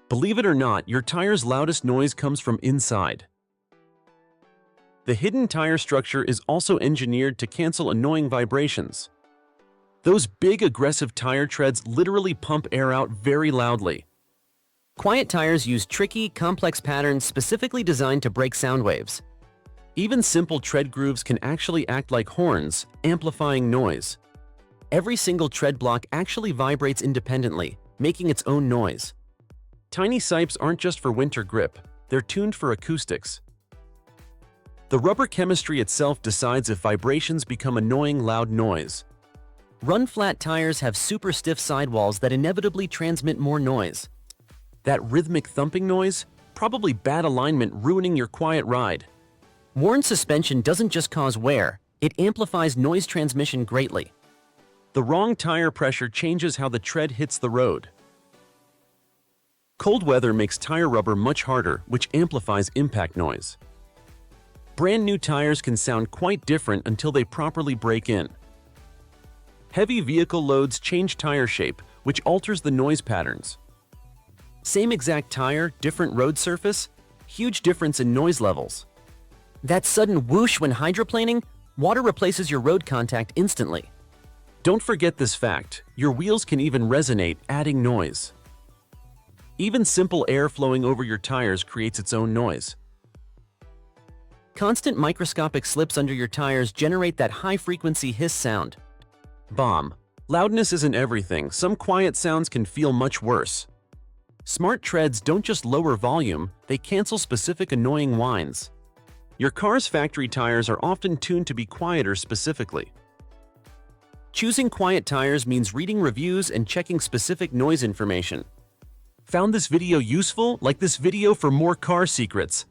Believe it or not, your tire's loudest noise comes from inside. The hidden tire structure is also engineered to cancel annoying vibrations. Those big aggressive tire treads literally pump air out very loudly. Quiet tires use tricky, complex patterns specifically designed to break sound waves. Even simple tread grooves can actually act like horns, amplifying noise. Every single tread block actually vibrates independently, making its own noise. Tiny sipes aren't just for winter grip, they're tuned for acoustics. The rubber chemistry itself decides if vibrations become annoying loud noise. Run-flat tires have super stiff sidewalls that inevitably transmit more noise. That rhythmic thumping noise? Probably bad alignment ruining your quiet ride. Worn suspension doesn't just cause wear, it amplifies noise transmission greatly. The wrong tire pressure changes how the tread hits the road. Cold weather makes tire rubber much harder, which amplifies impact noise. Brand new tires can sound quite different until they properly break in. Heavy vehicle loads change tire shape, which alters the noise patterns. Same exact tire, different road surface, huge difference in noise levels. That sudden whoosh when hydroplaning, water replaces your road contact instantly. Don't forget this fact, your wheels can even resonate, adding noise. Even simple air flowing over your tires creates its own noise. Constant microscopic slips under your tires generate that high-frequency hiss sound. Bomb. Loudness isn't everything, some quiet sounds can feel much worse. Smart treads don't just lower volume, they cancel specific annoying whines. Your car's factory tires are often tuned to be quieter specifically. Choosing quiet tires means reading reviews and checking specific noise information. Found this video useful? Like this video for more car secrets.